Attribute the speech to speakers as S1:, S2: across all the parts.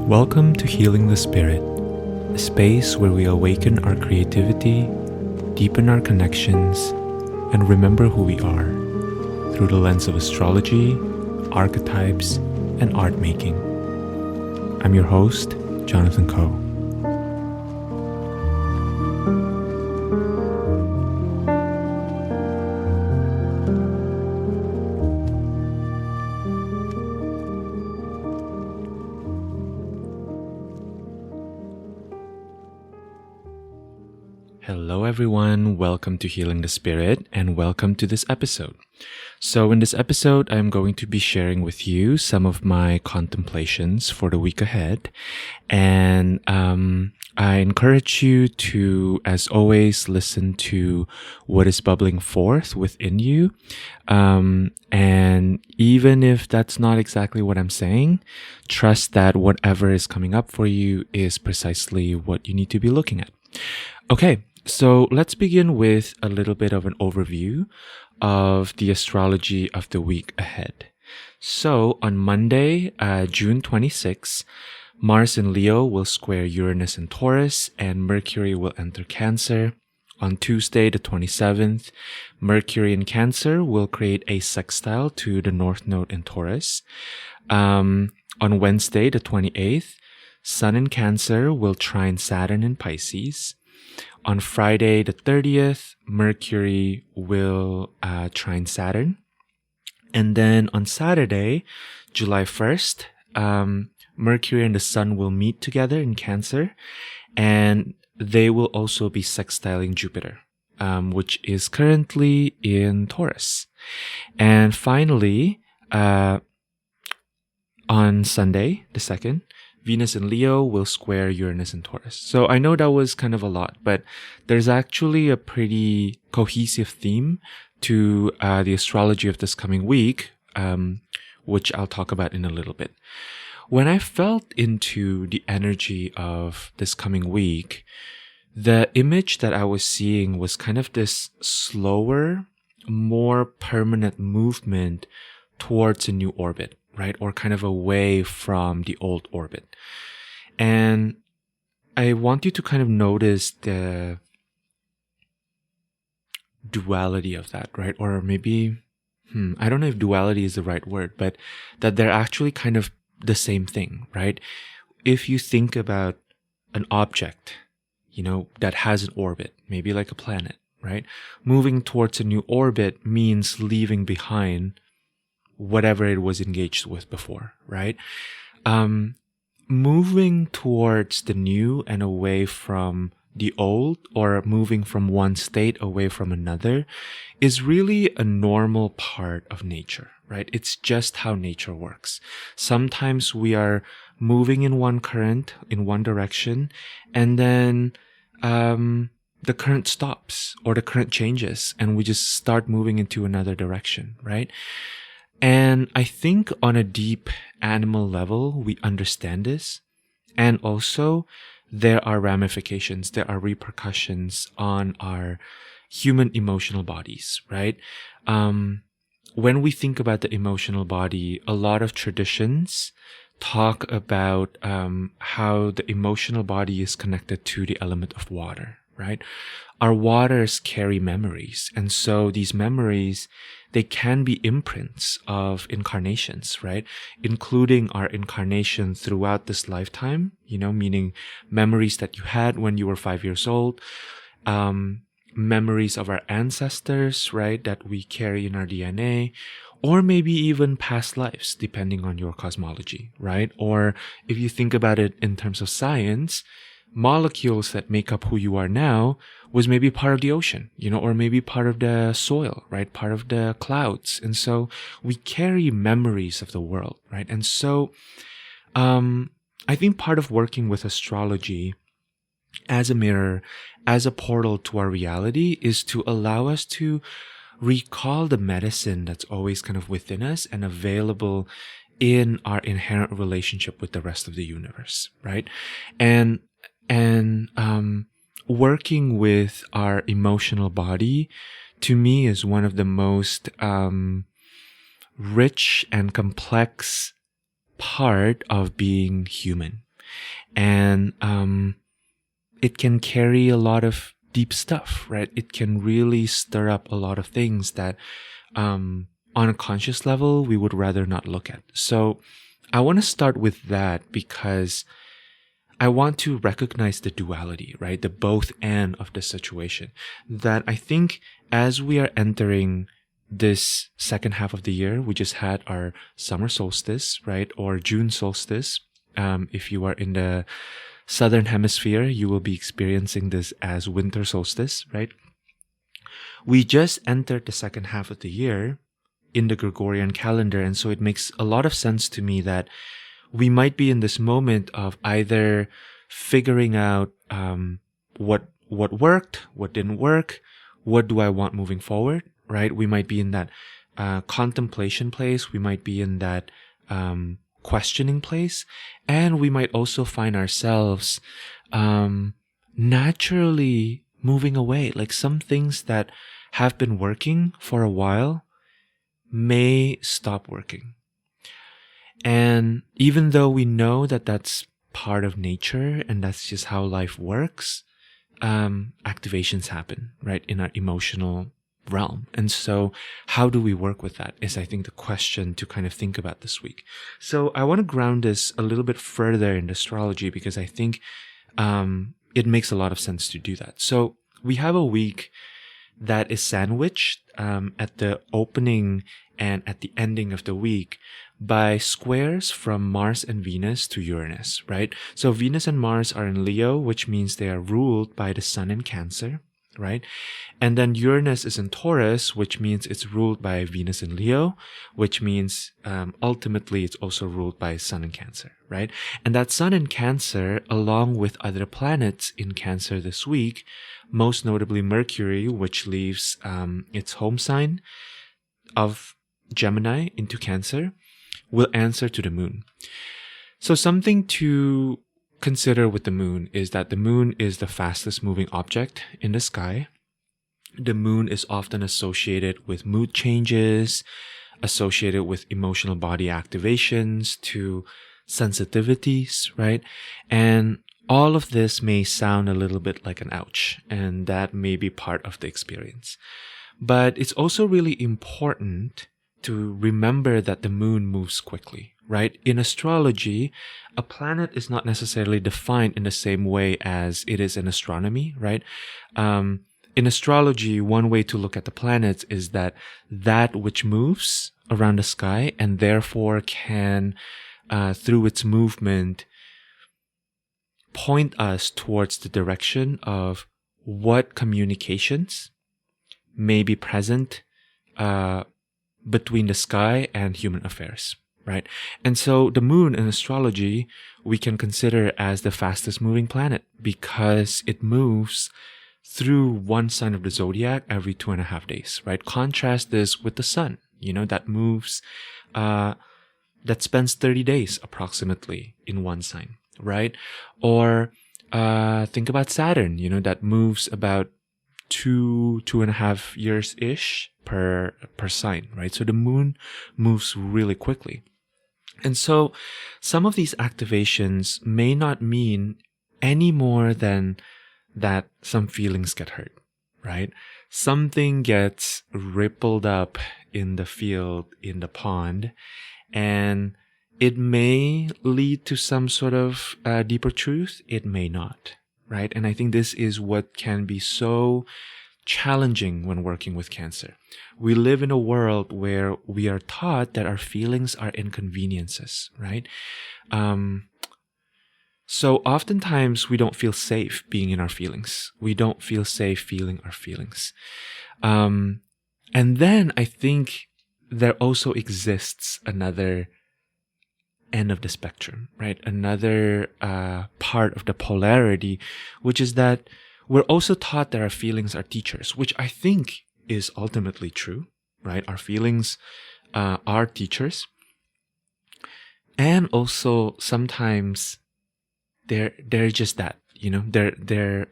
S1: Welcome to Healing the Spirit, a space where we awaken our creativity, deepen our connections, and remember who we are through the lens of astrology, archetypes, and art making. I'm your host, Jonathan Coe. Hello everyone, welcome to Healing the Spirit and welcome to this episode. So in this episode, I'm going to be sharing with you some of my contemplations for the week ahead. And I encourage you to, as always, listen to what is bubbling forth within you. And even if that's not exactly what I'm saying, trust that whatever is coming up for you is precisely what you need to be looking at. Okay. So let's begin with a little bit of an overview of the astrology of the week ahead. So on Monday, June 26, Mars in Leo will square Uranus in Taurus and Mercury will enter Cancer. On Tuesday, the 27th, Mercury in Cancer will create a sextile to the North Node in Taurus. On Wednesday, the 28th, Sun in Cancer will trine Saturn in Pisces. On Friday, the 30th, Mercury will trine Saturn. And then on Saturday, July 1st, Mercury and the Sun will meet together in Cancer. And they will also be sextiling Jupiter, which is currently in Taurus. And finally, on Sunday, the 2nd, Venus in Leo will square Uranus in Taurus. So I know that was kind of a lot, but there's actually a pretty cohesive theme to the astrology of this coming week, which I'll talk about in a little bit. When I felt into the energy of this coming week, the image that I was seeing was kind of this slower, more permanent movement towards a new orbit. Right? Or kind of away from the old orbit. And I want you to kind of notice the duality of that, right? Or maybe, I don't know if duality is the right word, but that they're actually kind of the same thing, right? If you think about an object, that has an orbit, maybe like a planet, right? Moving towards a new orbit means leaving behind whatever it was engaged with before, right? Moving towards the new and away from the old, or moving from one state away from another, is really a normal part of nature, right? It's just how nature works. Sometimes we are moving in one current, in one direction, and then the current stops or the current changes, and we just start moving into another direction, right? And I think on a deep animal level, we understand this. And also, there are ramifications, there are repercussions on our human emotional bodies, right? When we think about the emotional body, a lot of traditions talk about how the emotional body is connected to the element of water, right? Our waters carry memories. And so these memories, they can be imprints of incarnations, right? Including our incarnation throughout this lifetime, meaning memories that you had when you were 5 years old, memories of our ancestors, right? That we carry in our DNA, or maybe even past lives, depending on your cosmology, right? Or if you think about it in terms of science, molecules that make up who you are now was maybe part of the ocean, or maybe part of the soil, right? Part of the clouds. And so we carry memories of the world, right? And so, I think part of working with astrology as a mirror, as a portal to our reality, is to allow us to recall the medicine that's always kind of within us and available in our inherent relationship with the rest of the universe, right? And working with our emotional body, to me, is one of the most rich and complex part of being human. And it can carry a lot of deep stuff, right? It can really stir up a lot of things that on a conscious level we would rather not look at. So I want to start with that because I want to recognize the duality, right? The both and of the situation. That I think as we are entering this second half of the year, we just had our summer solstice, right? Or June solstice. If you are in the southern hemisphere, you will be experiencing this as winter solstice, right? We just entered the second half of the year in the Gregorian calendar. And so it makes a lot of sense to me that we might be in this moment of either figuring out what worked, what didn't work, what do I want moving forward, right? We might be in that contemplation place. We might be in that questioning place. And we might also find ourselves naturally moving away. Like some things that have been working for a while may stop working. And even though we know that that's part of nature and that's just how life works, activations happen, right, in our emotional realm. And so how do we work with that is, I think, the question to kind of think about this week. So I want to ground this a little bit further in astrology because I think it makes a lot of sense to do that. So we have a week that is sandwiched at the opening and at the ending of the week by squares from Mars and Venus to Uranus, right? So Venus and Mars are in Leo, which means they are ruled by the Sun in Cancer, right? And then Uranus is in Taurus, which means it's ruled by Venus in Leo, which means ultimately it's also ruled by Sun in Cancer, right? And that Sun in Cancer, along with other planets in Cancer this week, most notably Mercury, which leaves its home sign of Gemini into Cancer, will answer to the moon. So something to consider with the moon is that the moon is the fastest moving object in the sky. The moon is often associated with mood changes, associated with emotional body activations, to sensitivities, right? And all of this may sound a little bit like an ouch, and that may be part of the experience. But it's also really important to remember that the moon moves quickly, right? In astrology, a planet is not necessarily defined in the same way as it is in astronomy, right? In astrology, one way to look at the planets is that which moves around the sky and therefore can, through its movement, point us towards the direction of what communications may be present between the sky and human affairs, right? And so the moon in astrology, we can consider as the fastest moving planet because it moves through one sign of the zodiac every 2.5 days, right? Contrast this with the sun, that moves, that spends 30 days approximately in one sign, right? Or think about Saturn, that moves about 2.5 years ish per sign, right? So the moon moves really quickly. And so some of these activations may not mean any more than that some feelings get hurt, right? Something gets rippled up in the field, in the pond, and it may lead to some sort of deeper truth. It may not, right? And I think this is what can be so challenging when working with Cancer. We live in a world where we are taught that our feelings are inconveniences, right? So oftentimes we don't feel safe being in our feelings. We don't feel safe feeling our feelings. And then I think there also exists another end of the spectrum, right? Another part of the polarity, which is that we're also taught that our feelings are teachers, which I think is ultimately true, right? Our feelings are teachers. And also sometimes they're just that, they're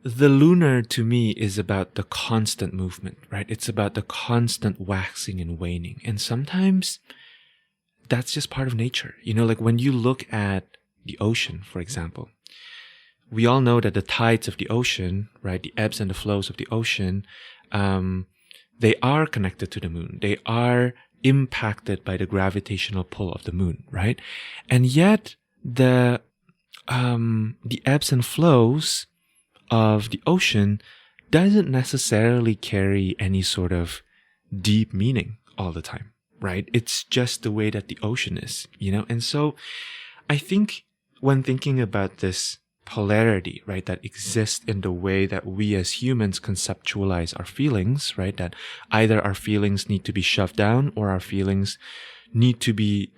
S1: the lunar to me is about the constant movement, right? It's about the constant waxing and waning. And sometimes that's just part of nature. Like when you look at the ocean, for example, we all know that the tides of the ocean, right, the ebbs and the flows of the ocean, they are connected to the moon. They are impacted by the gravitational pull of the moon, right? And yet the ebbs and flows of the ocean doesn't necessarily carry any sort of deep meaning all the time, right? It's just the way that the ocean is, And so I think when thinking about this polarity, right, that exists in the way that we as humans conceptualize our feelings, right, that either our feelings need to be shoved down or our feelings need to be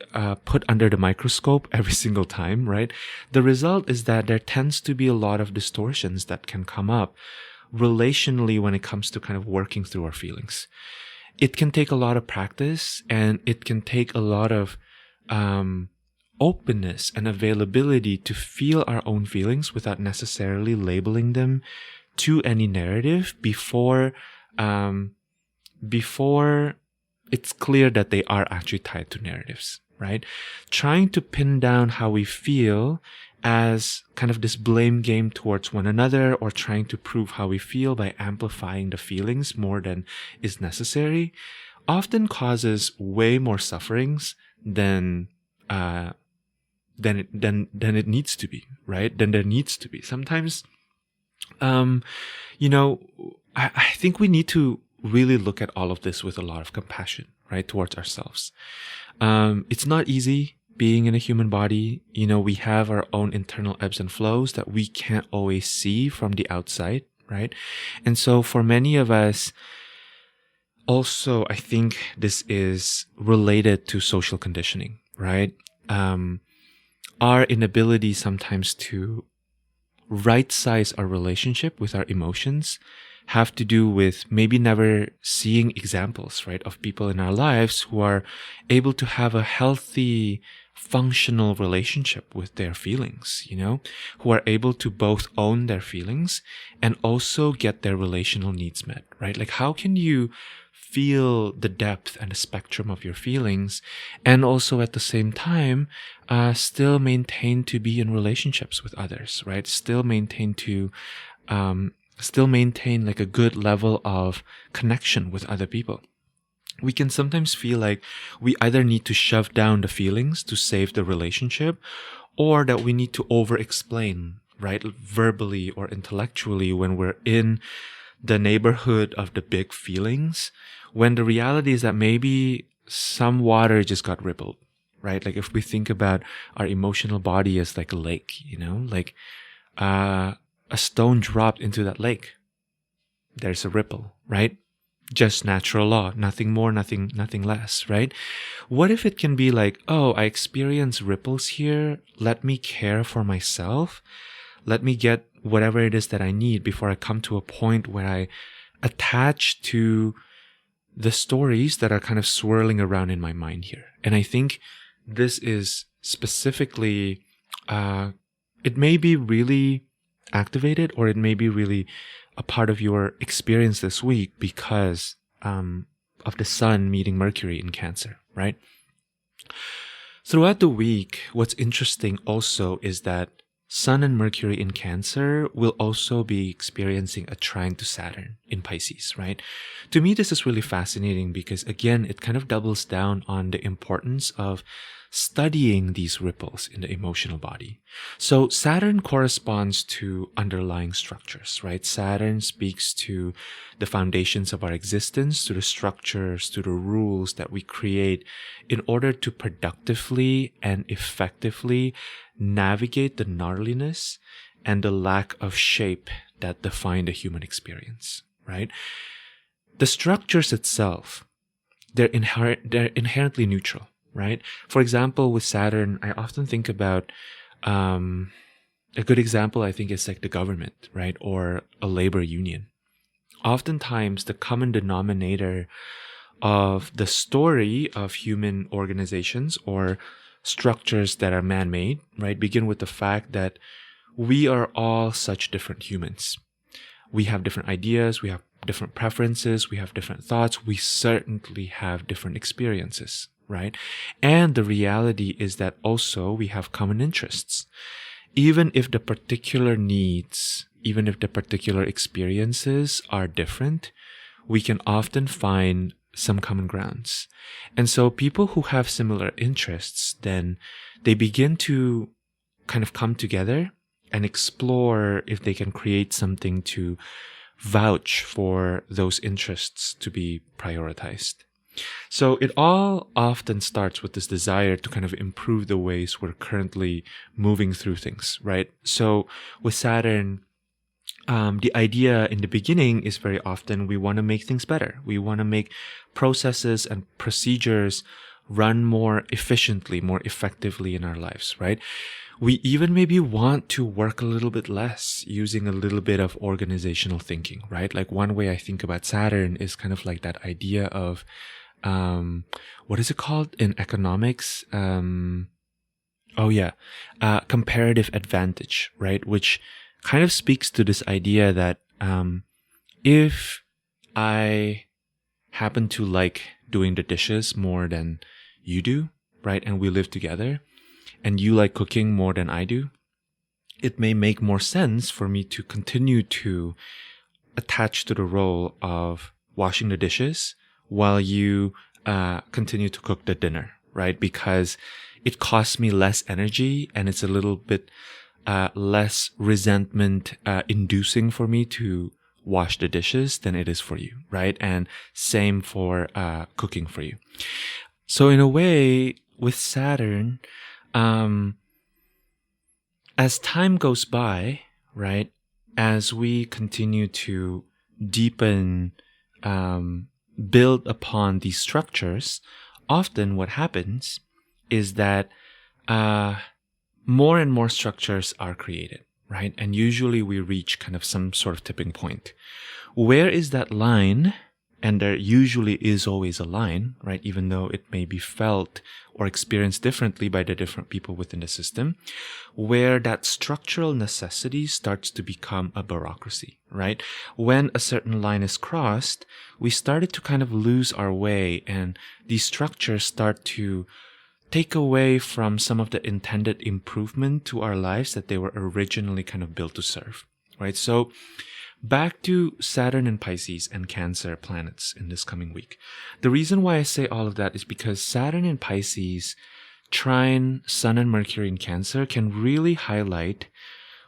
S1: put under the microscope every single time, right? The result is that there tends to be a lot of distortions that can come up relationally when it comes to kind of working through our feelings. It can take a lot of practice, and it can take a lot of openness and availability to feel our own feelings without necessarily labeling them to any narrative before it's clear that they are actually tied to narratives, right? Trying to pin down how we feel as kind of this blame game towards one another, or trying to prove how we feel by amplifying the feelings more than is necessary, often causes way more sufferings than it needs to be, right? Than there needs to be. Sometimes, I think we need to really look at all of this with a lot of compassion, right, towards ourselves. It's not easy being in a human body. We have our own internal ebbs and flows that we can't always see from the outside, right? And so for many of us, also, I think this is related to social conditioning, right? Our inability sometimes to right-size our relationship with our emotions have to do with maybe never seeing examples, right, of people in our lives who are able to have a healthy, functional relationship with their feelings, who are able to both own their feelings and also get their relational needs met, right? Like, how can you feel the depth and the spectrum of your feelings and also at the same time still maintain to be in relationships with others, right? Still maintain like a good level of connection with other people. We can sometimes feel like we either need to shove down the feelings to save the relationship, or that we need to over-explain, right, verbally or intellectually when we're in the neighborhood of the big feelings, when the reality is that maybe some water just got rippled, right? Like if we think about our emotional body as like a lake, like a stone dropped into that lake, there's a ripple, right? Just natural law, nothing more, nothing less, right? What if it can be like, oh, I experience ripples here. Let me care for myself. Let me get whatever it is that I need before I come to a point where I attach to the stories that are kind of swirling around in my mind here. And I think this is specifically, it may be really activated, or it may be really a part of your experience this week because of the sun meeting Mercury in Cancer, right? Throughout the week, what's interesting also is that Sun and Mercury in Cancer will also be experiencing a trine to Saturn in Pisces, right? To me, this is really fascinating because, again, it kind of doubles down on the importance of studying these ripples in the emotional body. So Saturn corresponds to underlying structures, right? Saturn speaks to the foundations of our existence, to the structures, to the rules that we create in order to productively and effectively navigate the gnarliness and the lack of shape that define the human experience, right? The structures itself, they're inherently neutral, right? For example, with Saturn, I often think about a good example, I think, is like the government, right? Or a labor union. Oftentimes, the common denominator of the story of human organizations or structures that are man-made, right, begin with the fact that we are all such different humans. We have different ideas, we have different preferences, we have different thoughts, we certainly have different experiences, right? And the reality is that also we have common interests. Even if the particular needs, even if the particular experiences are different, we can often find some common grounds. And so people who have similar interests, then they begin to kind of come together and explore if they can create something to vouch for those interests to be prioritized. So it all often starts with this desire to kind of improve the ways we're currently moving through things, right? So with Saturn, the idea in the beginning is very often we want to make things better. We want to make processes and procedures run more efficiently, more effectively in our lives, right? We even maybe want to work a little bit less using a little bit of organizational thinking, right? Like one way I think about Saturn is kind of like that idea of, what is it called in economics? Comparative advantage, right? Which kind of speaks to this idea that if I happen to like doing the dishes more than you do, right? And we live together and you like cooking more than I do, it may make more sense for me to continue to attach to the role of washing the dishes while you continue to cook the dinner, right? Because it costs me less energy and it's a little bit less resentment inducing for me to wash the dishes than it is for you, right? And same for cooking for you. So in a way, with Saturn, as time goes by, right, as we continue to deepen, build upon these structures, often what happens is that more and more structures are created, right? And usually we reach kind of some sort of tipping point. Where is that line? And there usually is always a line, right? Even though it may be felt or experienced differently by the different people within the system, where that structural necessity starts to become a bureaucracy, right? When a certain line is crossed, we started to kind of lose our way, and these structures start to take away from some of the intended improvement to our lives that they were originally kind of built to serve, right? So back to Saturn and Pisces and Cancer planets in this coming week. The reason why I say all of that is because Saturn and Pisces trine Sun and Mercury in Cancer can really highlight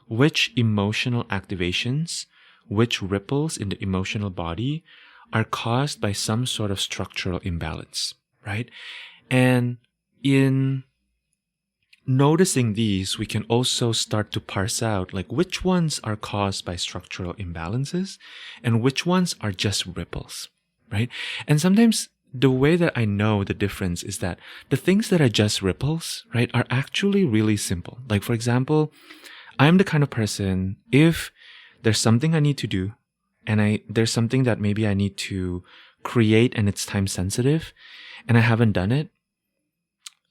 S1: which emotional activations, which ripples in the emotional body are caused by some sort of structural imbalance, right? And in noticing these, we can also start to parse out like which ones are caused by structural imbalances and which ones are just ripples, right? And sometimes the way that I know the difference is that the things that are just ripples, right, are actually really simple. Like, for example, I'm the kind of person, if there's something I need to do and there's something that maybe I need to create and it's time sensitive and I haven't done it,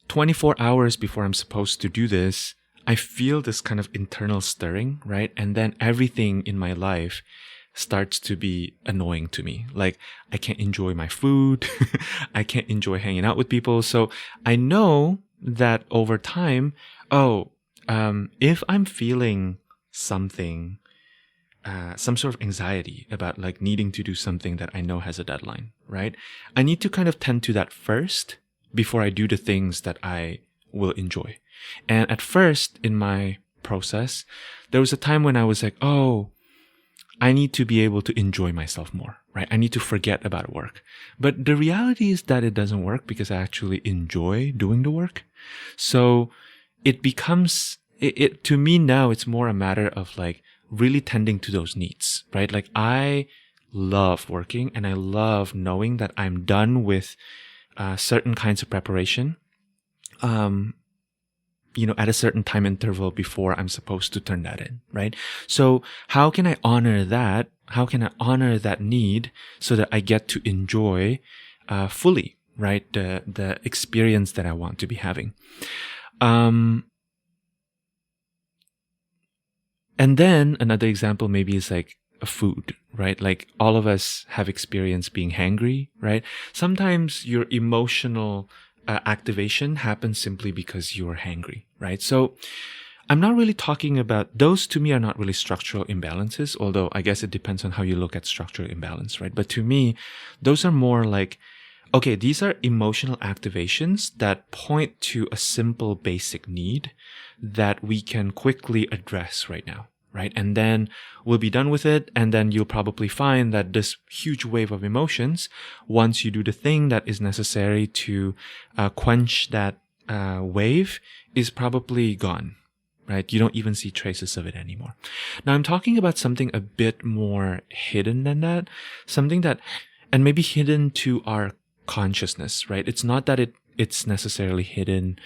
S1: 24 hours before I'm supposed to do this, I feel this kind of internal stirring, right? And then everything in my life starts to be annoying to me. Like, I can't enjoy my food. I can't enjoy hanging out with people. So I know that over time, if I'm feeling something, some sort of anxiety about like needing to do something that I know has a deadline, right? I need to kind of tend to that first before I do the things that I will enjoy. And at first in my process, there was a time when I was like, I need to be able to enjoy myself more, right? I need to forget about work. But the reality is that it doesn't work because I actually enjoy doing the work. So it becomes, to me now, it's more a matter of like really tending to those needs, right? Like I love working and I love knowing that I'm done with certain kinds of preparation, at a certain time interval before I'm supposed to turn that in, right? So how can I honor that? How can I honor that need so that I get to enjoy fully, right, the experience that I want to be having? And then another example maybe is like a food, right? Like all of us have experienced being hangry, right? Sometimes your emotional activation happens simply because you are hangry, right? So I'm not really talking about those. To me are not really structural imbalances, although I guess it depends on how you look at structural imbalance, right? But to me, those are more like, okay, these are emotional activations that point to a simple basic need that we can quickly address right now, right? And then we'll be done with it. And then you'll probably find that this huge wave of emotions, once you do the thing that is necessary to quench that wave, is probably gone, right? You don't even see traces of it anymore. Now I'm talking about something a bit more hidden than that, something that, and maybe hidden to our consciousness, right? It's not that it's necessarily hidden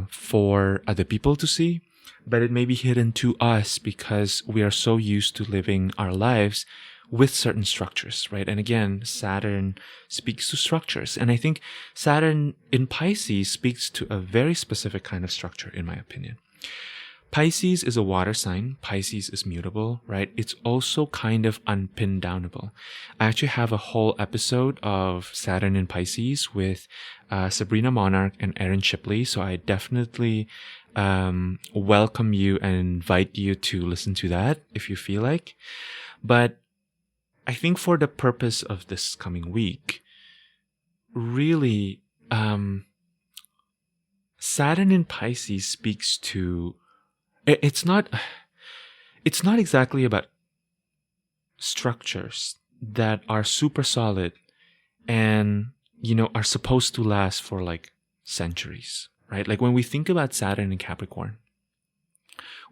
S1: for other people to see, but it may be hidden to us because we are so used to living our lives with certain structures, right? And again, Saturn speaks to structures. And I think Saturn in Pisces speaks to a very specific kind of structure, in my opinion. Pisces is a water sign. Pisces is mutable, right? It's also kind of unpin downable. I actually have a whole episode of Saturn in Pisces with Sabrina Monarch and Erin Shipley. So I definitely welcome you and invite you to listen to that if you feel like. But I think for the purpose of this coming week, really, Saturn in Pisces speaks to, it's not exactly about structures that are super solid and, are supposed to last for like centuries, right? Like when we think about Saturn in Capricorn,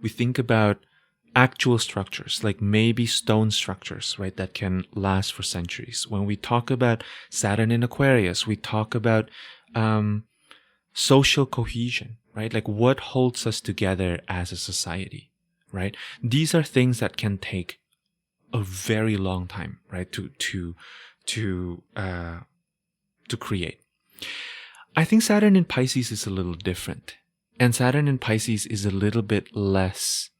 S1: we think about actual structures, like maybe stone structures, right? That can last for centuries. When we talk about Saturn in Aquarius, we talk about, social cohesion, right? Like what holds us together as a society, right? These are things that can take a very long time, right? To create. I think Saturn in Pisces is a little different. And Saturn in Pisces is a little bit less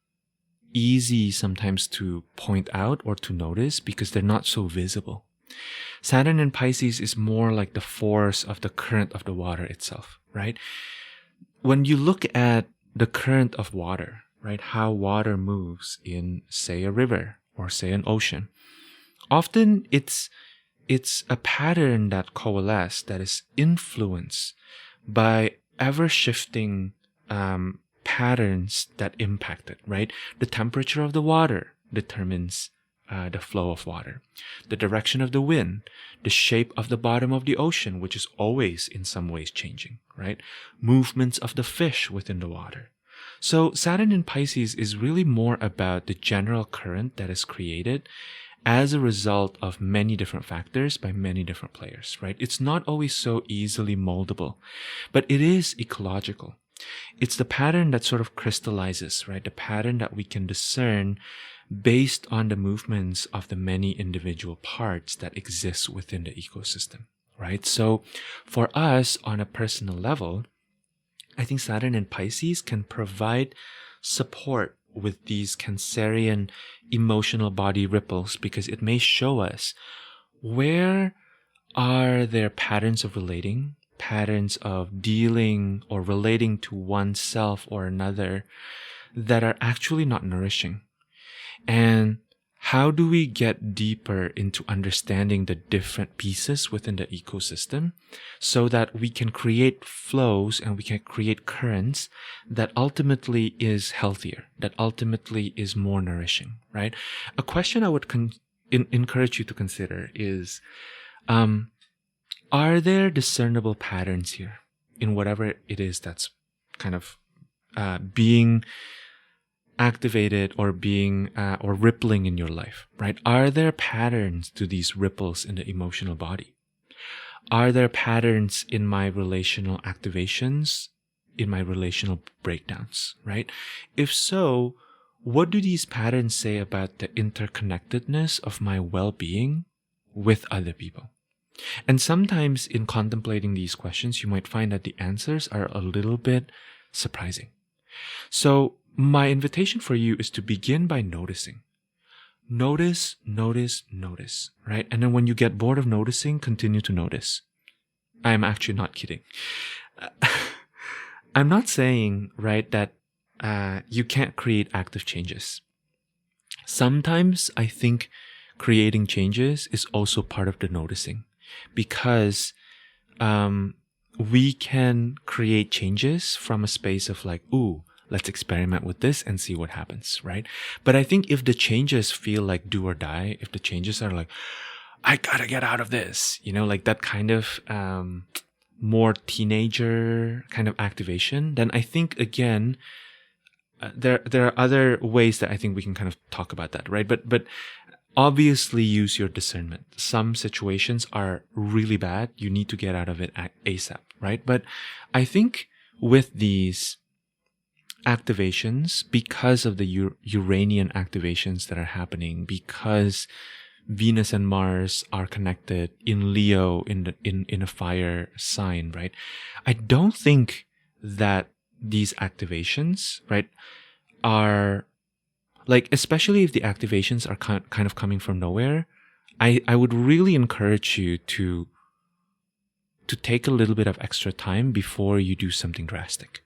S1: easy sometimes to point out or to notice because they're not so visible. Saturn in Pisces is more like the force of the current of the water itself, right? When you look at the current of water, right, how water moves in, say, a river or say an ocean, often it's a pattern that coalesces, that is influenced by ever-shifting patterns that impact it, right? The temperature of the water determines the flow of water, the direction of the wind, the shape of the bottom of the ocean, which is always in some ways changing, right? Movements of the fish within the water. So Saturn in Pisces is really more about the general current that is created as a result of many different factors by many different players, right? It's not always so easily moldable, but it is ecological. It's the pattern that sort of crystallizes, right? The pattern that we can discern based on the movements of the many individual parts that exist within the ecosystem, right? So for us on a personal level, I think Saturn in Pisces can provide support with these Cancerian emotional body ripples because it may show us where are there patterns of relating, patterns of dealing or relating to oneself or another that are actually not nourishing. And how do we get deeper into understanding the different pieces within the ecosystem so that we can create flows and we can create currents that ultimately is healthier, that ultimately is more nourishing, right? A question I would encourage you to consider is, are there discernible patterns here in whatever it is that's kind of being activated or being or rippling in your life, right? Are there patterns to these ripples in the emotional body? Are there patterns in my relational activations, in my relational breakdowns, right? If so, what do these patterns say about the interconnectedness of my well-being with other people? And sometimes in contemplating these questions, you might find that the answers are a little bit surprising. So my invitation for you is to begin by noticing. Notice, right? And then when you get bored of noticing, continue to notice. I'm actually not kidding. I'm not saying, right, that you can't create active changes. Sometimes I think creating changes is also part of the noticing, because we can create changes from a space of like, ooh, let's experiment with this and see what happens, right? But I think if the changes feel like do or die, if the changes are like, I gotta get out of this, like that kind of more teenager kind of activation, then I think again, there are other ways that I think we can kind of talk about that, right? But obviously use your discernment. Some situations are really bad. You need to get out of it ASAP, right? But I think with these activations, because of the Uranian activations that are happening, because Venus and Mars are connected in Leo in a fire sign, right? I don't think that these activations, right, are like, especially if the activations are kind of coming from nowhere, I would really encourage you to take a little bit of extra time before you do something drastic.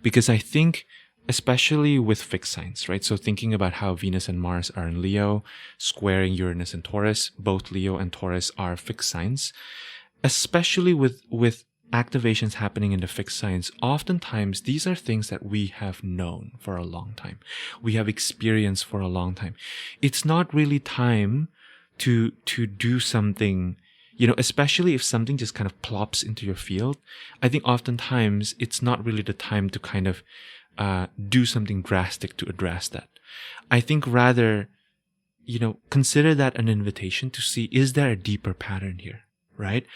S1: Because I think, especially with fixed signs, right? So thinking about how Venus and Mars are in Leo, squaring Uranus and Taurus, both Leo and Taurus are fixed signs, especially with activations happening in the fixed signs. Oftentimes, these are things that we have known for a long time. We have experienced for a long time. It's not really time to do something, especially if something just kind of plops into your field. I think oftentimes it's not really the time to kind of do something drastic to address that. I think rather, consider that an invitation to see, is there a deeper pattern here, right?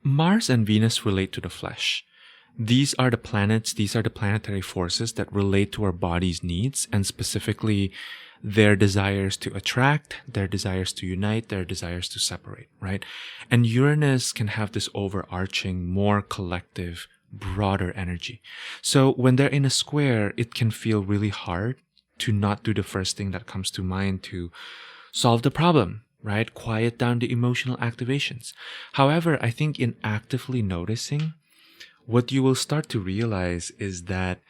S1: Mars and Venus relate to the flesh. These are the planets, these are the planetary forces that relate to our body's needs, and specifically their desires to attract, their desires to unite, their desires to separate, right? And Uranus can have this overarching, more collective, broader energy. So when they're in a square, it can feel really hard to not do the first thing that comes to mind to solve the problem, right? Quiet down the emotional activations. However, I think in actively noticing, what you will start to realize is that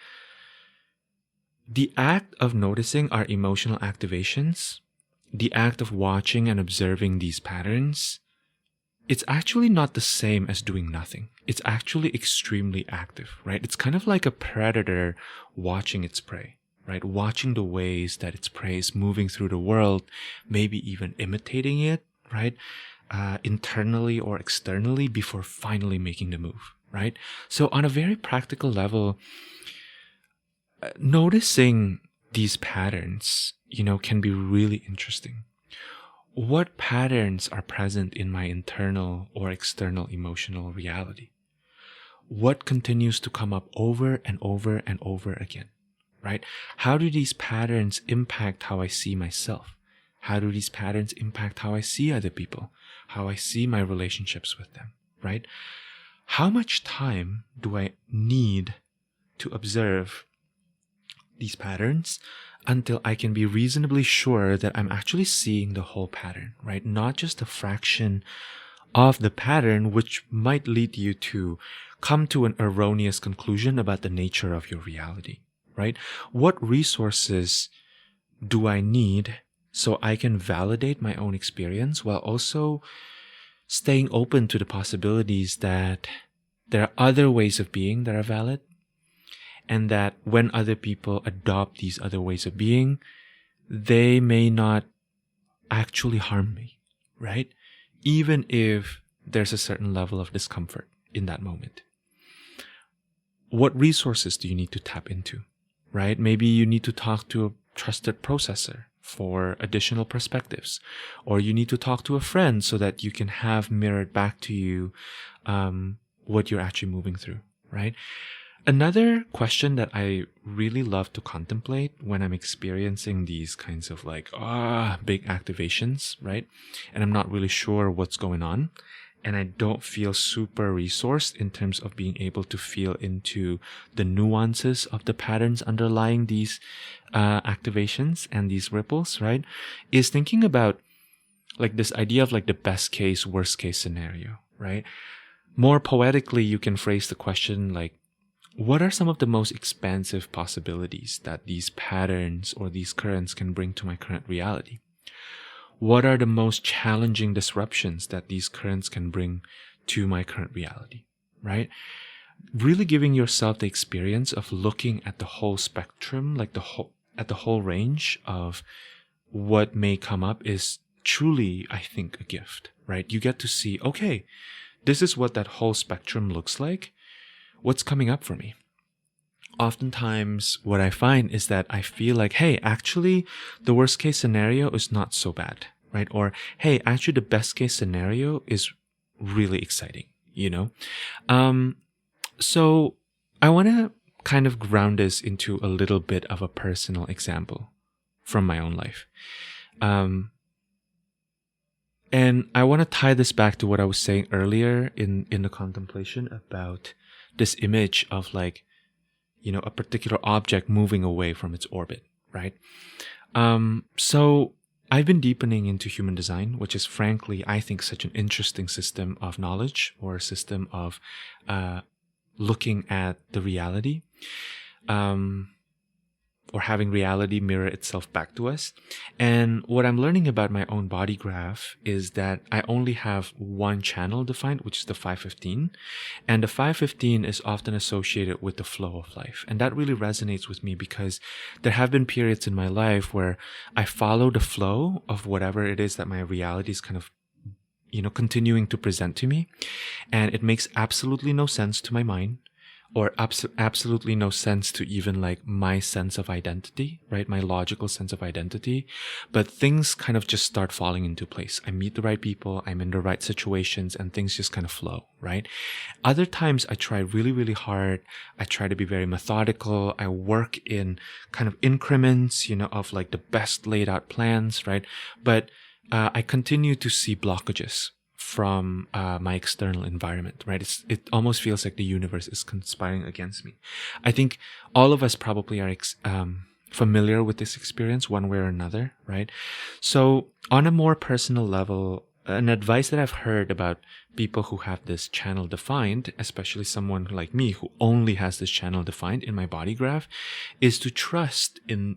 S1: the act of noticing our emotional activations, the act of watching and observing these patterns, it's actually not the same as doing nothing. It's actually extremely active, right? It's kind of like a predator watching its prey, right? Watching the ways that its prey is moving through the world, maybe even imitating it, right? Internally or externally before finally making the move, right? So on a very practical level, noticing these patterns, can be really interesting. What patterns are present in my internal or external emotional reality? What continues to come up over and over and over again, right? How do these patterns impact how I see myself? How do these patterns impact how I see other people? How I see my relationships with them, right? How much time do I need to observe these patterns until I can be reasonably sure that I'm actually seeing the whole pattern, right? Not just a fraction of the pattern, which might lead you to come to an erroneous conclusion about the nature of your reality, right? What resources do I need so I can validate my own experience while also staying open to the possibilities that there are other ways of being that are valid, and that when other people adopt these other ways of being, they may not actually harm me, right? Even if there's a certain level of discomfort in that moment. What resources do you need to tap into, right? Maybe you need to talk to a trusted processor for additional perspectives, or you need to talk to a friend so that you can have mirrored back to you what you're actually moving through, right? Another question that I really love to contemplate when I'm experiencing these kinds of big activations, right? And I'm not really sure what's going on, and I don't feel super resourced in terms of being able to feel into the nuances of the patterns underlying these activations and these ripples, right? Is thinking about like this idea of like the best case, worst case scenario, right? More poetically, you can phrase the question like, what are some of the most expansive possibilities that these patterns or these currents can bring to my current reality? What are the most challenging disruptions that these currents can bring to my current reality, right? Really giving yourself the experience of looking at the whole spectrum, like at the whole range of what may come up is truly, I think, a gift, right? You get to see, okay, this is what that whole spectrum looks like. What's coming up for me? Oftentimes, what I find is that I feel like, hey, actually, the worst case scenario is not so bad, right? Or, hey, actually, the best case scenario is really exciting, you know? So I want to kind of ground this into a little bit of a personal example from my own life. And I want to tie this back to what I was saying earlier in the contemplation about this image of like, a particular object moving away from its orbit, right? So I've been deepening into human design, which is frankly, I think, such an interesting system of knowledge or a system of looking at the reality. Or having reality mirror itself back to us. And what I'm learning about my own body graph is that I only have one channel defined, which is the 515. And the 515 is often associated with the flow of life. And that really resonates with me because there have been periods in my life where I follow the flow of whatever it is that my reality is kind of continuing to present to me. And it makes absolutely no sense to my mind. Or absolutely no sense to even like my sense of identity, right? My logical sense of identity. But things kind of just start falling into place. I meet the right people, I'm in the right situations, and things just kind of flow, right? Other times I try really, really hard. I try to be very methodical. I work in kind of increments, of like the best laid out plans, right? But I continue to see blockages from my external environment, right? It almost feels like the universe is conspiring against me. I think all of us probably are familiar with this experience one way or another, right? So on a more personal level, an advice that I've heard about people who have this channel defined, especially someone like me who only has this channel defined in my body graph, is to trust in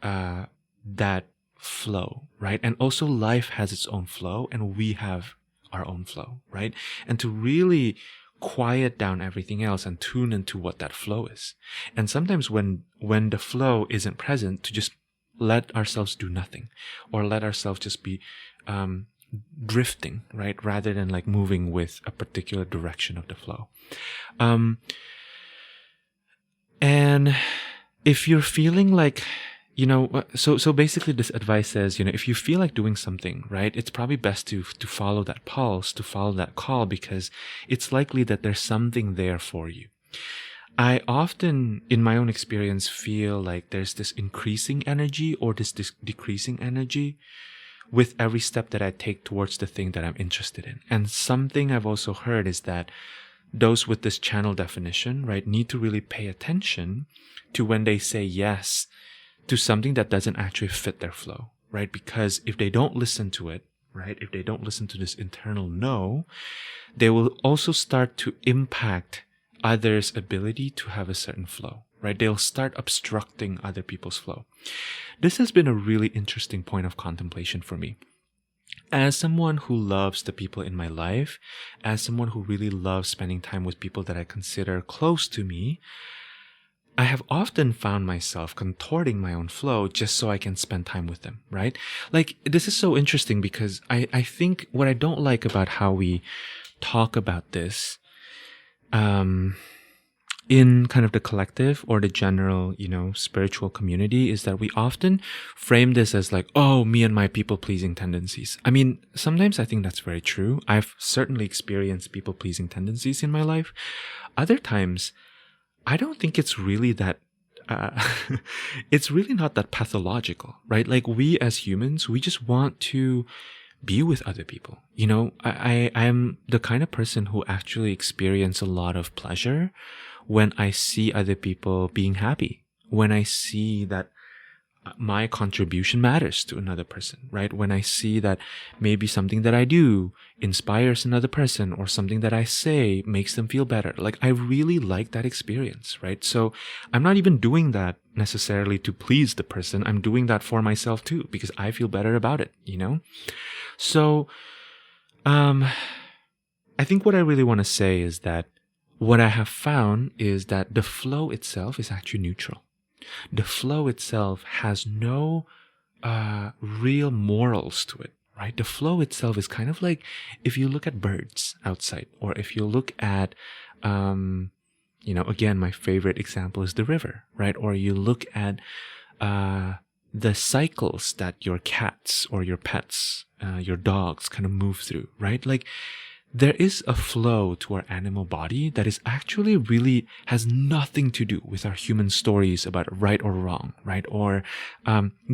S1: that flow, right? And also life has its own flow and we have our own flow, right? And to really quiet down everything else and tune into what that flow is. And sometimes when the flow isn't present, to just let ourselves do nothing or let ourselves just be drifting, right? Rather than like moving with a particular direction of the flow. And if you're feeling like so basically this advice says, if you feel like doing something, right, it's probably best to follow that pulse, to follow that call, because it's likely that there's something there for you. I often, in my own experience, feel like there's this increasing energy or this decreasing energy with every step that I take towards the thing that I'm interested in. And something I've also heard is that those with this channel definition, right, need to really pay attention to when they say yes to something that doesn't actually fit their flow, right? Because if they don't listen to it, right, if they don't listen to this internal no, they will also start to impact others' ability to have a certain flow, right? They'll start obstructing other people's flow. This has been a really interesting point of contemplation for me. As someone who loves the people in my life, as someone who really loves spending time with people that I consider close to me, I have often found myself contorting my own flow just so I can spend time with them, right? Like, this is so interesting because I think what I don't like about how we talk about this in kind of the collective or the general, spiritual community is that we often frame this as like, oh, me and my people-pleasing tendencies. I mean, sometimes I think that's very true. I've certainly experienced people-pleasing tendencies in my life. Other times, I don't think it's really that, it's really not that pathological, right? Like we as humans, we just want to be with other people. I am the kind of person who actually experience a lot of pleasure when I see other people being happy, when I see that my contribution matters to another person, right? When I see that maybe something that I do inspires another person, or something that I say makes them feel better, like I really like that experience, right? So I'm not even doing that necessarily to please the person. I'm doing that for myself too, because I feel better about it, So, I think what I really want to say is that what I have found is that the flow itself is actually neutral. The flow itself has no real morals to it, right? The flow itself is kind of like if you look at birds outside, or if you look at, again, my favorite example is the river, right? Or you look at the cycles that your cats or your pets, your dogs kind of move through, right? Like, there is a flow to our animal body that is actually really has nothing to do with our human stories about right or wrong, right? Or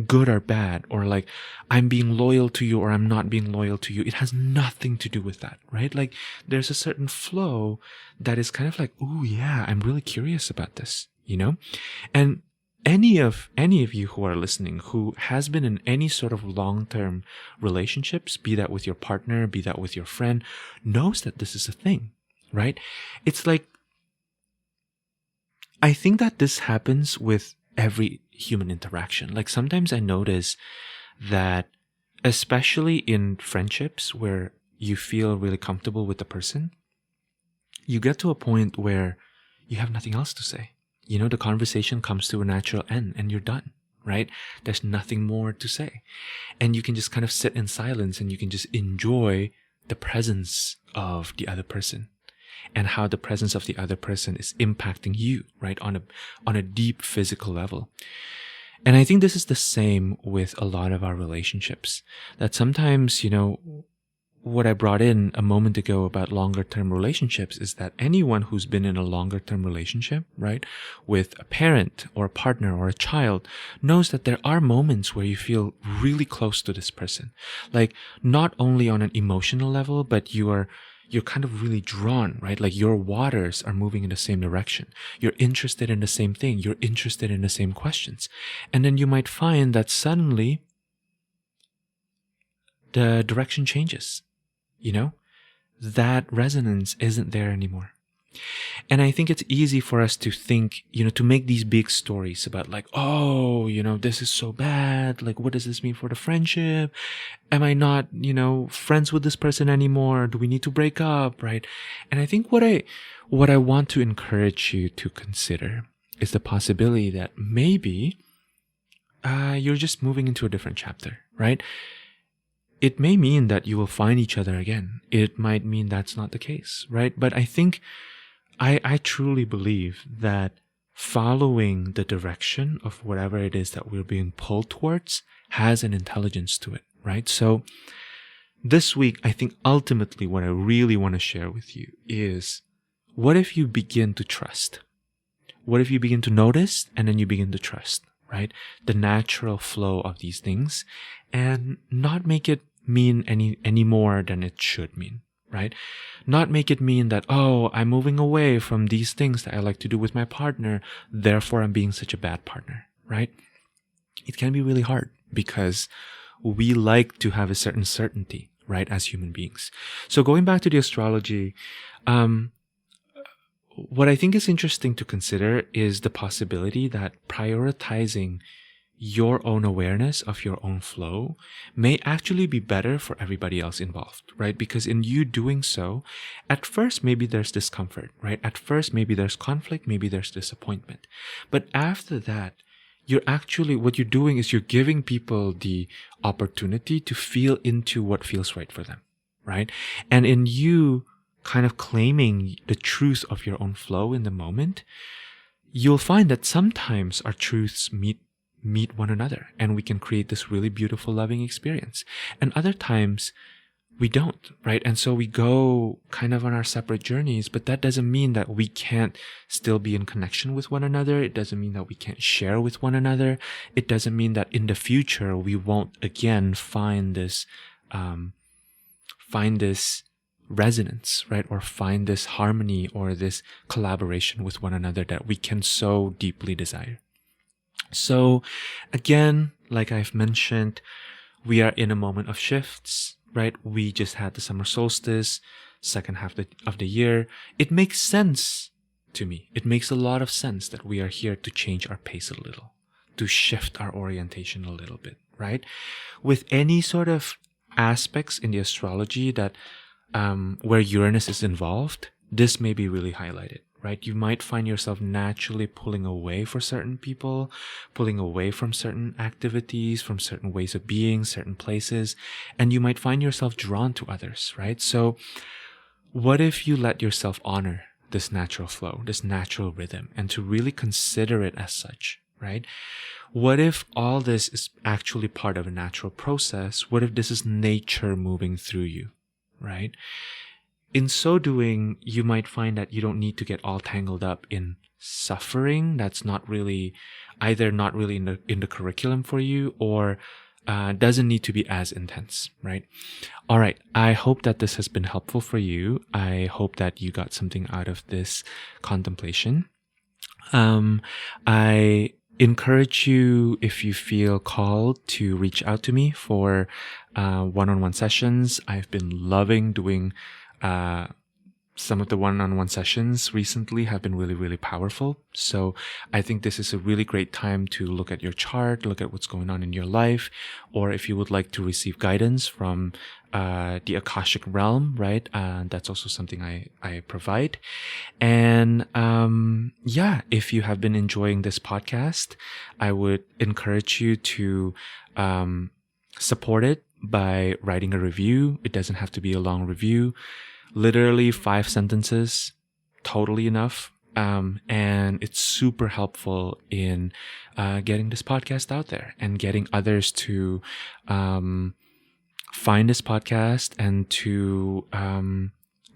S1: good or bad, or like I'm being loyal to you or I'm not being loyal to you. It has nothing to do with that, right? Like, there's a certain flow that is kind of like, oh yeah, I'm really curious about this, And any of you who are listening who has been in any sort of long-term relationships, be that with your partner, be that with your friend, knows that this is a thing, right? It's like, I think that this happens with every human interaction. Like, sometimes I notice that, especially in friendships where you feel really comfortable with the person, you get to a point where you have nothing else to say. The conversation comes to a natural end and you're done, right? There's nothing more to say. And you can just kind of sit in silence and you can just enjoy the presence of the other person and how the presence of the other person is impacting you, right? On a deep physical level. And I think this is the same with a lot of our relationships, that sometimes, what I brought in a moment ago about longer term relationships is that anyone who's been in a longer term relationship, right, with a parent or a partner or a child, knows that there are moments where you feel really close to this person. Like, not only on an emotional level, but you're kind of really drawn, right? Like, your waters are moving in the same direction. You're interested in the same thing. You're interested in the same questions. And then you might find that suddenly the direction changes. That resonance isn't there anymore. And I think it's easy for us to think, to make these big stories about like, oh, this is so bad. Like, what does this mean for the friendship? Am I not, friends with this person anymore? Do we need to break up? Right. And I think what I want to encourage you to consider is the possibility that maybe you're just moving into a different chapter, right? It may mean that you will find each other again. It might mean that's not the case, right? But I think I truly believe that following the direction of whatever it is that we're being pulled towards has an intelligence to it, right? So this week, I think ultimately what I really want to share with you is, what if you begin to trust? What if you begin to notice and then you begin to trust, right? The natural flow of these things, and not make it mean any more than it should mean, right? Not make it mean that, oh, I'm moving away from these things that I like to do with my partner, therefore I'm being such a bad partner, right? It can be really hard because we like to have a certain certainty, right, as human beings. So going back to the astrology, what I think is interesting to consider is the possibility that prioritizing your own awareness of your own flow may actually be better for everybody else involved, right? Because in you doing so, at first, maybe there's discomfort, right? At first, maybe there's conflict, maybe there's disappointment. But after that, what you're doing is you're giving people the opportunity to feel into what feels right for them, right? And in you kind of claiming the truth of your own flow in the moment, you'll find that sometimes our truths meet one another and we can create this really beautiful, loving experience. And other times we don't, right? And so we go kind of on our separate journeys, but that doesn't mean that we can't still be in connection with one another. It doesn't mean that we can't share with one another. It doesn't mean that in the future we won't again find this resonance, right? Or find this harmony or this collaboration with one another that we can so deeply desire. So again, like I've mentioned, we are in a moment of shifts, right? We just had the summer solstice, second half of the year. It makes sense to me. It makes a lot of sense that we are here to change our pace a little, to shift our orientation a little bit, right? With any sort of aspects in the astrology that where Uranus is involved, this may be really highlighted, right? You might find yourself naturally pulling away for certain people, pulling away from certain activities, from certain ways of being, certain places, and you might find yourself drawn to others, right? So what if you let yourself honor this natural flow, this natural rhythm, and to really consider it as such, right? What if all this is actually part of a natural process? What if this is nature moving through you, right? In so doing, you might find that you don't need to get all tangled up in suffering that's not really either not really in the curriculum for you, or doesn't need to be as intense, right? All right. I hope that this has been helpful for you. I hope that you got something out of this contemplation. I encourage you, if you feel called, to reach out to me for one-on-one sessions. I've been loving doing some of the one-on-one sessions recently have been really, really powerful. So I think this is a really great time to look at your chart, look at what's going on in your life, or if you would like to receive guidance from the Akashic realm, right? That's also something I provide. And yeah, if you have been enjoying this podcast, I would encourage you to support it by writing a review. It doesn't have to be a long review. Literally 5 sentences, totally enough. And it's super helpful in getting this podcast out there and getting others to find this podcast and to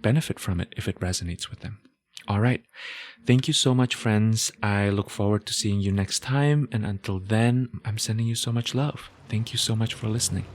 S1: benefit from it if it resonates with them. All right. Thank you so much, friends. I look forward to seeing you next time. And until then, I'm sending you so much love. Thank you so much for listening.